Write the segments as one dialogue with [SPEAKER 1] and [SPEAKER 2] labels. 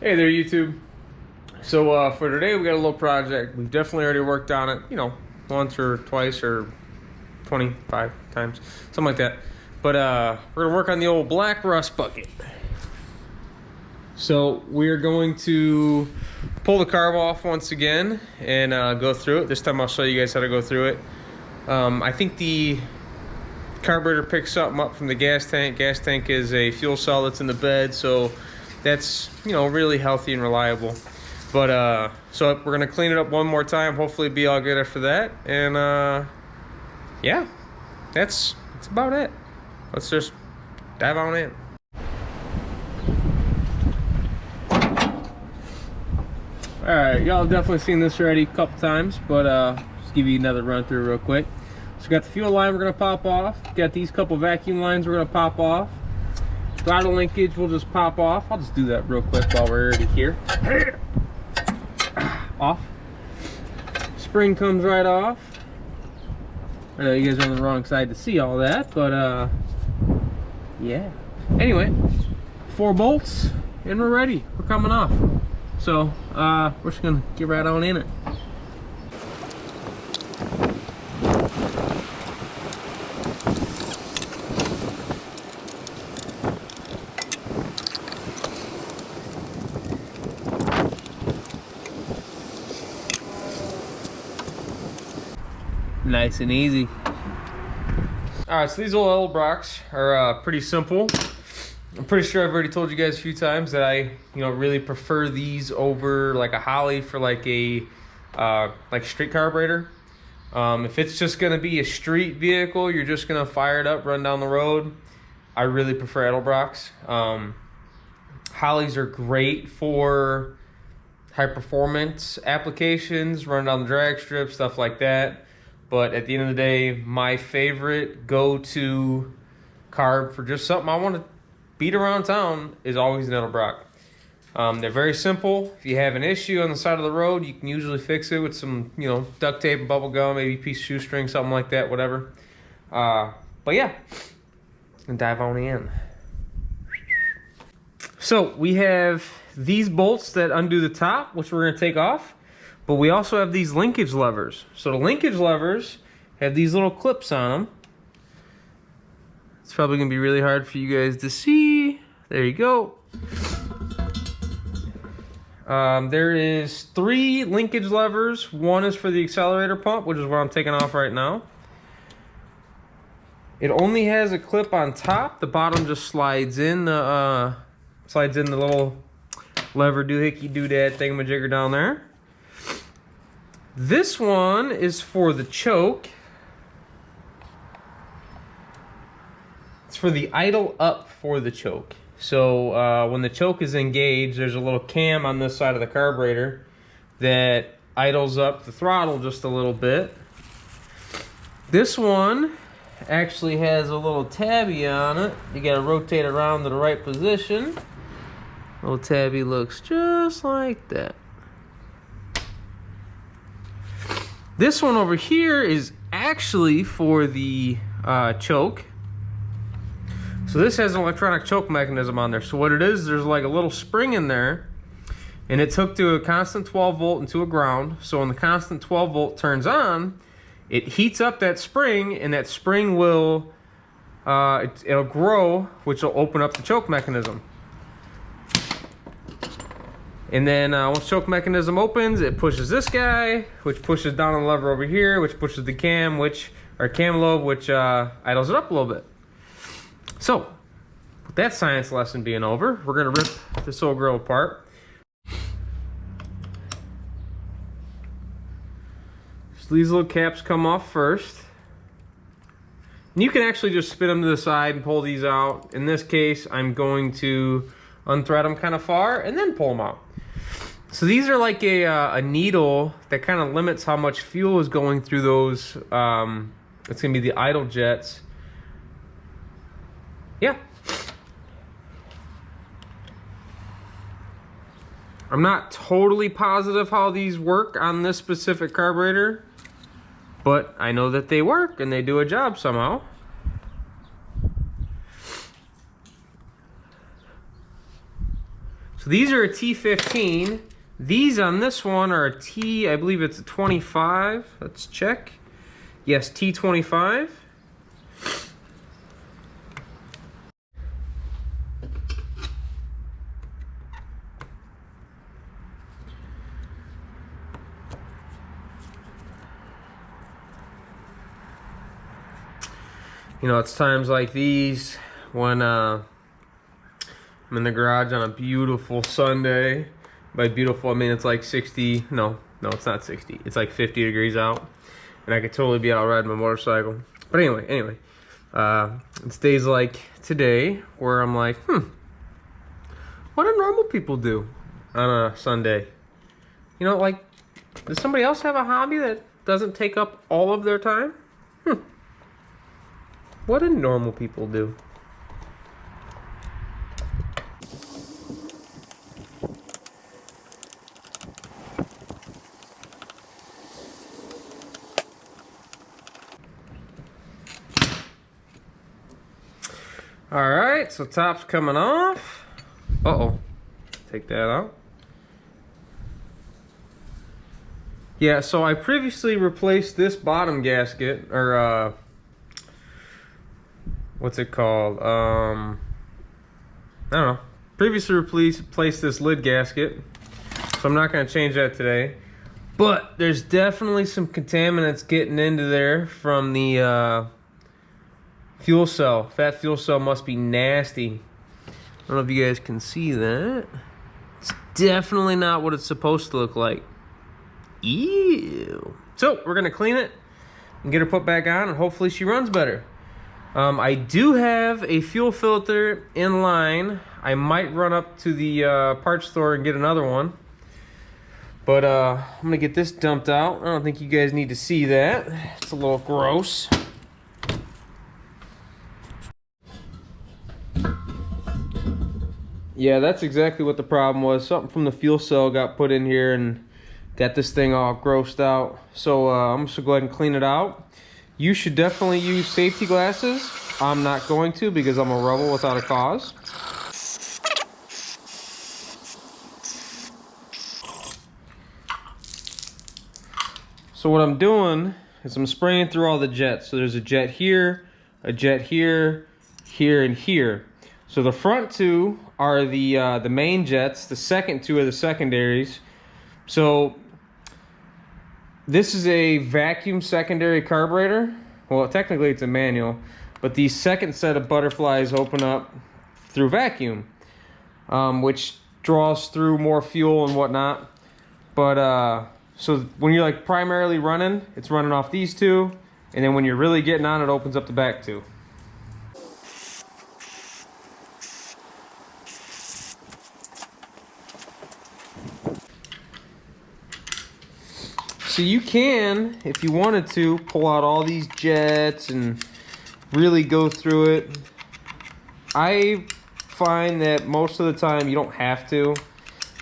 [SPEAKER 1] Hey there, YouTube. So for today, we got a little project. We've definitely already worked on it, you know, once or twice or 25 times, something like that. But we're gonna work on the old black rust bucket. So we're going to pull the carb off once again and go through it. This time I'll show you guys how to go through it. I think the carburetor picks something up from the gas tank. Gas tank is a fuel cell that's in the bed, so that's, you know, really healthy and reliable. But so we're gonna clean it up one more time, hopefully be all good after that. And yeah, that's about it. Let's just dive on in. All right, y'all have definitely seen this already a couple times, but just give you another run through real quick. So we got the fuel line we're gonna pop off. Got these couple vacuum lines we're gonna pop off. Throttle linkage will just pop off. I'll just do that real quick while we're already here. Off. Spring comes right off. I know you guys are on the wrong side to see all that, but yeah. Anyway, 4 bolts and we're ready. We're coming off. So we're just gonna get right on in it. Nice and easy. All right, so these old Brocks are pretty simple. I'm pretty sure I've already told you guys a few times that I, really prefer these over like a Holley for like a street carburetor. If it's just gonna be a street vehicle, you're just gonna fire it up, run down the road, I really prefer Edelbrocks. Holleys are great for high performance applications, run down the drag strip, stuff like that. But at the end of the day, my favorite go-to carb for just something I want to beat around town is always an Edelbrock. They're very simple. If you have an issue on the side of the road, you can usually fix it with some, duct tape and bubble gum, maybe a piece of shoestring, something like that, whatever. But yeah, and dive on in. So we have these bolts that undo the top, which we're going to take off. But we also have these linkage levers. So the linkage levers have these little clips on them. It's probably gonna be really hard for you guys to see. There you go. There is 3 linkage levers. One is for the accelerator pump, which is what I'm taking off right now. It only has a clip on top. The bottom just slides in the little lever doohickey doodad thingamajigger down there. This one is for the choke. It's for the idle up for the choke. So when the choke is engaged, there's a little cam on this side of the carburetor that idles up the throttle just a little bit. This one actually has a little tabby on it. You gotta rotate around to the right position. Little tabby looks just like that. This one over here is actually for the choke. So this has an electronic choke mechanism on there. So what it is, there's like a little spring in there, and it's hooked to a constant 12 volt and to a ground. So when the constant 12 volt turns on, it heats up that spring, and that spring will, it'll grow, which will open up the choke mechanism. And then once choke mechanism opens, it pushes this guy, which pushes down on the lever over here, which pushes the cam, cam lobe, which idles it up a little bit. So, with that science lesson being over, we're gonna rip this old girl apart. So these little caps come off first. And you can actually just spin them to the side and pull these out. In this case, I'm going to unthread them kind of far and then pull them out. So these are like a needle that kind of limits how much fuel is going through those. It's gonna be the idle jets. Yeah. I'm not totally positive how these work on this specific carburetor, but I know that they work and they do a job somehow. So these are a T15. These on this one are a T, I believe it's a 25. Let's check. Yes, T25. You know, it's times like these when I'm in the garage on a beautiful Sunday. By beautiful, I mean it's like 60, no, it's not 60. It's like 50 degrees out. And I could totally be out riding my motorcycle. But anyway, it's days like today where I'm like, what do normal people do on a Sunday? You know, like, does somebody else have a hobby that doesn't take up all of their time? What do normal people do? All right, so top's coming off. Uh-oh, take that out. Yeah, so I previously replaced this bottom gasket, or what's it called? I don't know. Previously replaced this lid gasket, so I'm not gonna change that today. But there's definitely some contaminants getting into there from the fuel cell. That fuel cell must be nasty. I don't know if you guys can see that. It's definitely not what it's supposed to look like. Ew. So we're gonna clean it and get her put back on, and hopefully she runs better. I do have a fuel filter in line. I might run up to the parts store and get another one. But I'm gonna get this dumped out. I don't think you guys need to see that. It's a little gross. Yeah, that's exactly what the problem was. Something from the fuel cell got put in here and got this thing all grossed out. So I'm just gonna go ahead and clean it out. You should definitely use safety glasses. I'm not going to because I'm a rebel without a cause. So what I'm doing is I'm spraying through all the jets. So there's a jet here, here, and here. So the front two are the main jets. The second two are the secondaries. So this is a vacuum secondary carburetor. Well, technically it's a manual, but the second set of butterflies open up through vacuum, which draws through more fuel and whatnot. But so when you're like primarily running, it's running off these two, and then when you're really getting on, it opens up the back two. So you can, if you wanted to, pull out all these jets and really go through it. I find that most of the time you don't have to.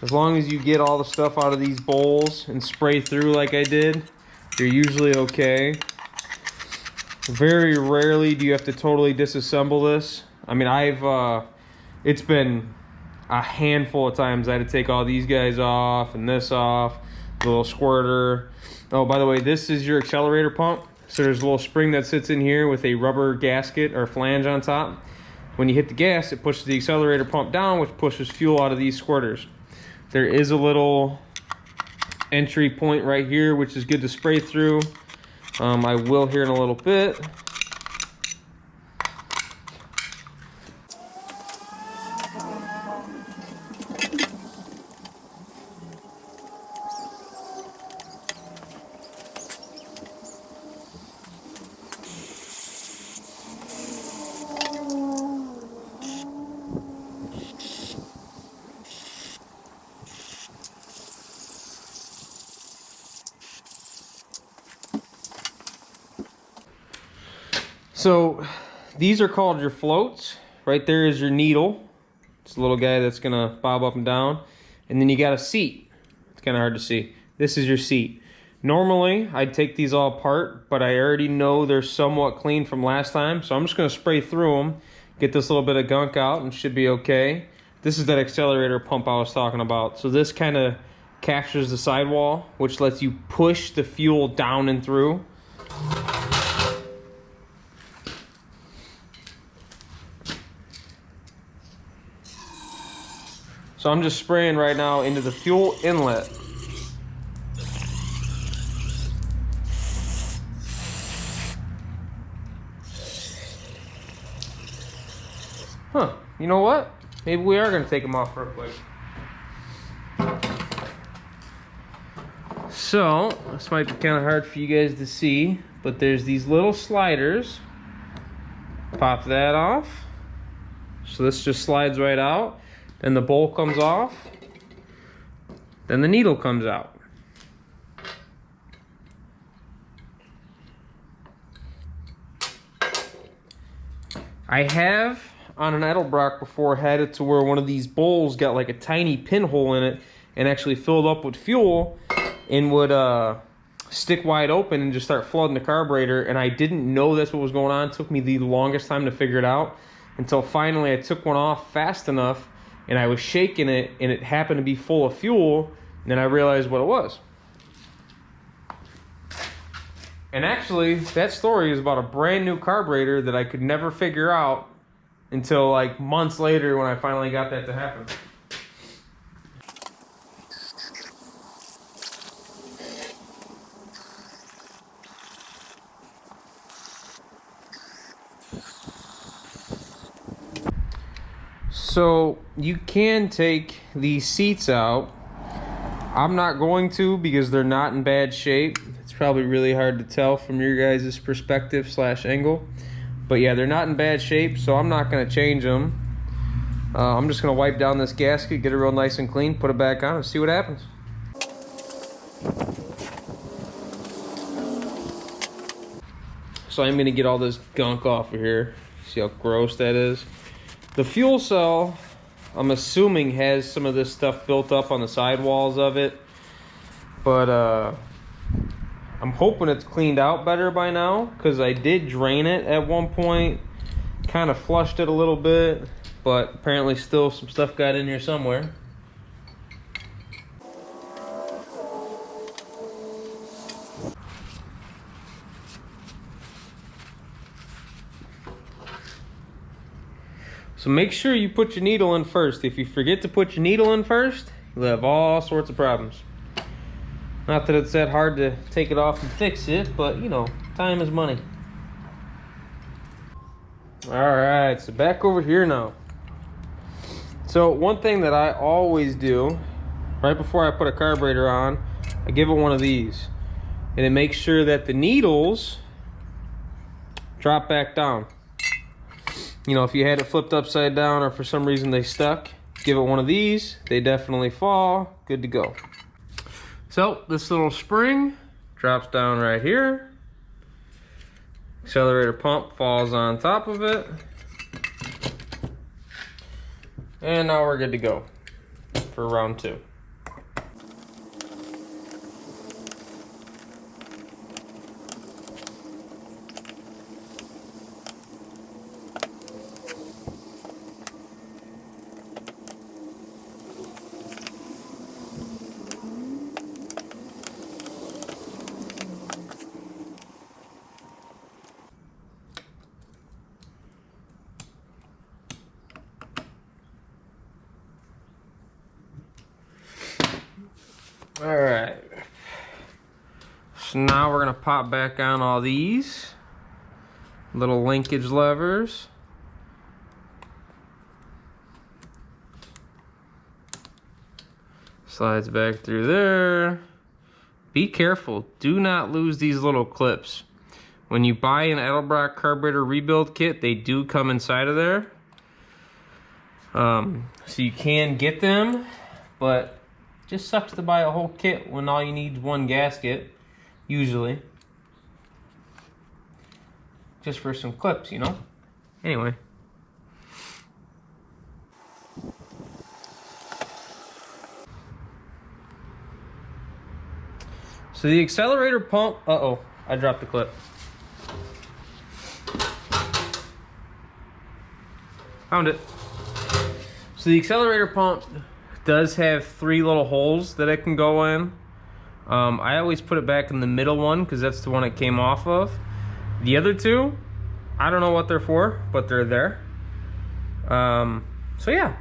[SPEAKER 1] As long as you get all the stuff out of these bowls and spray through like I did, you're usually okay. Very rarely do you have to totally disassemble this. I mean, it's been a handful of times I had to take all these guys off and this off. The little squirter. Oh, by the way, this is your accelerator pump. So there's a little spring that sits in here with a rubber gasket or flange on top. When you hit the gas, it pushes the accelerator pump down, which pushes fuel out of these squirters. There is a little entry point right here, which is good to spray through. I will here in a little bit. So these are called your floats. Right there is your needle. It's a little guy that's gonna bob up and down. And then you got a seat. It's kind of hard to see. This is your seat. Normally, I'd take these all apart, but I already know they're somewhat clean from last time. So I'm just gonna spray through them, get this little bit of gunk out, and should be okay. This is that accelerator pump I was talking about. So this kind of captures the sidewall, which lets you push the fuel down and through. So I'm just spraying right now into the fuel inlet. Huh, you know what? Maybe we are gonna take them off real quick. So, this might be kind of hard for you guys to see, but there's these little sliders. Pop that off. So this just slides right out. Then the bowl comes off. Then the needle comes out. I have on an Edelbrock before had it to where one of these bowls got like a tiny pinhole in it and actually filled up with fuel and would stick wide open and just start flooding the carburetor, and I didn't know that's what was going on. It took me the longest time to figure it out until finally I took one off fast enough and I was shaking it and it happened to be full of fuel, and then I realized what it was. And actually, that story is about a brand new carburetor that I could never figure out until like months later when I finally got that to happen. So you can take these seats out. I'm not going to because they're not in bad shape. It's probably really hard to tell from your guys' perspective / angle. But yeah, they're not in bad shape, so I'm not going to change them. I'm just going to wipe down this gasket, get it real nice and clean, put it back on, and see what happens. So I'm going to get all this gunk off of here. See how gross that is? The fuel cell, I'm assuming, has some of this stuff built up on the sidewalls of it. But I'm hoping it's cleaned out better by now, because I did drain it at one point, kind of flushed it a little bit, but apparently still some stuff got in here somewhere. So make sure you put your needle in first. If you forget to put your needle in first, you'll have all sorts of problems. Not that it's that hard to take it off and fix it, but you know, time is money. All right, so back over here now. So one thing that I always do, right before I put a carburetor on, I give it one of these. And it makes sure that the needles drop back down. You know, if you had it flipped upside down or for some reason they stuck, give it one of these, they definitely fall, good to go. So this little spring drops down right here. Accelerator pump falls on top of it. And now we're good to go for round 2. All right, so now we're gonna pop back on all these little linkage levers. Slides back through there. Be careful, do not lose these little clips. When you buy an Edelbrock carburetor rebuild kit, they do come inside of there. So you can get them, but just sucks to buy a whole kit when all you need is one gasket, usually. Just for some clips, you know? Anyway. So the accelerator pump, uh-oh, I dropped the clip. Found it. So the accelerator pump does have 3 little holes that it can go in. I always put it back in the middle one because that's the one it came off of. The other 2, I don't know what they're for, but they're there. So yeah,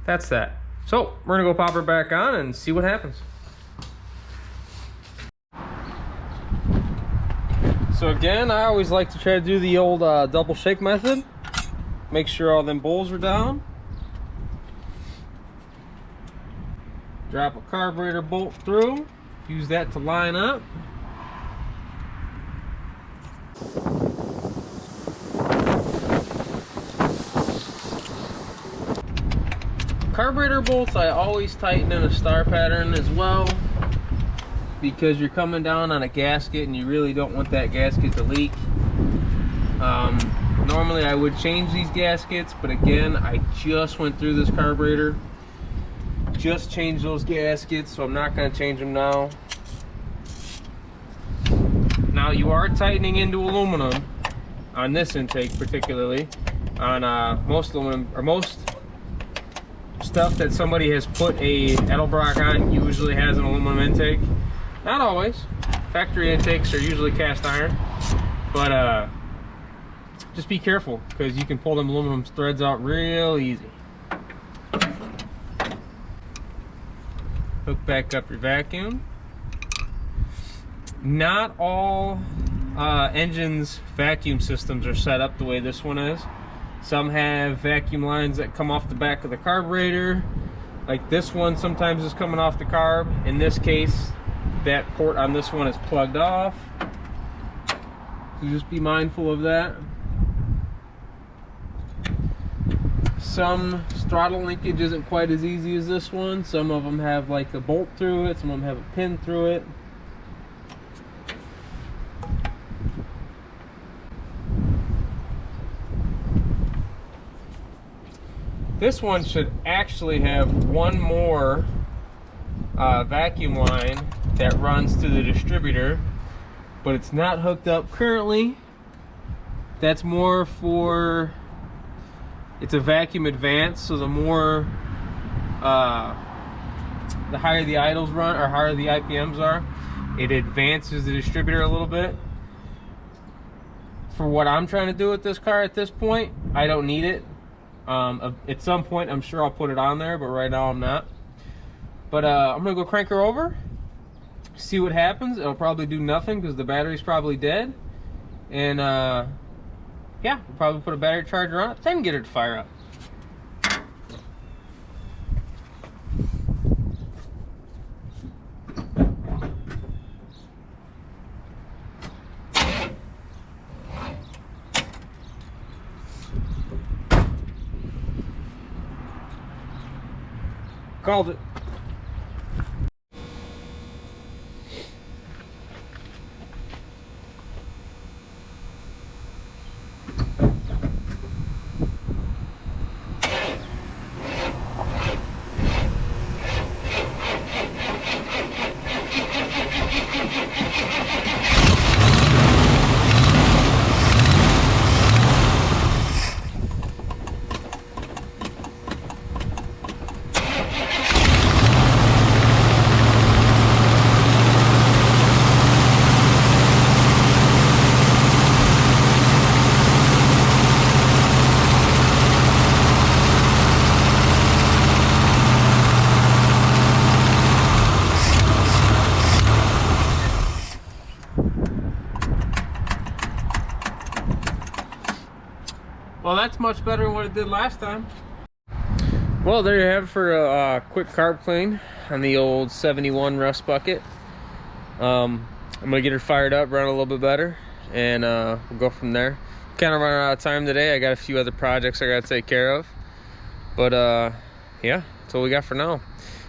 [SPEAKER 1] that's that. So we're gonna go pop her back on and see what happens. So again, I always like to try to do the old double shake method. Make sure all them bowls are down. Drop a carburetor bolt through. Use that to line up. Carburetor bolts I always tighten in a star pattern as well, because you're coming down on a gasket and you really don't want that gasket to leak. Normally I would change these gaskets, but again, I just went through this carburetor, just changed those gaskets, so I'm not going to change them now. Now you are tightening into aluminum on this intake, particularly on most aluminum, or most stuff that somebody has put a Edelbrock on usually has an aluminum intake. Not always. Factory intakes are usually cast iron, but just be careful because you can pull them aluminum threads out real easy. Hook back up your vacuum. Not all engines' vacuum systems are set up the way this one is. Some have vacuum lines that come off the back of the carburetor. Like this one sometimes is coming off the carb. In this case, that port on this one is plugged off. So just be mindful of that. Some throttle linkage isn't quite as easy as this one. Some of them have like a bolt through it, some of them have a pin through it. This one should actually have one more vacuum line that runs to the distributor, but it's not hooked up currently. That's more for, it's a vacuum advance, so the more, the higher the idles run, or higher the IPMs are, it advances the distributor a little bit. For what I'm trying to do with this car at this point, I don't need it. At some point I'm sure I'll put it on there, but right now I'm not. But I'm gonna go crank her over, see what happens. It'll probably do nothing because the battery's probably dead, and yeah, we'll probably put a battery charger on it, then get her to fire up. Called it. Well, that's much better than what it did last time. Well, there you have it for a quick carb clean on the old 71 rust bucket. I'm gonna get her fired up, run a little bit better, and we'll go from there. Kind of running out of time today. I got a few other projects I gotta take care of, but yeah, that's all we got for now.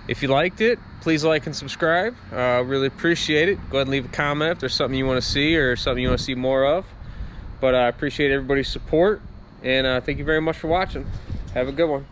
[SPEAKER 1] If you liked it, please like and subscribe. Really appreciate it. Go ahead and leave a comment if there's something you want to see or something you want to see more of. But I appreciate everybody's support, and thank you very much for watching. Have a good one.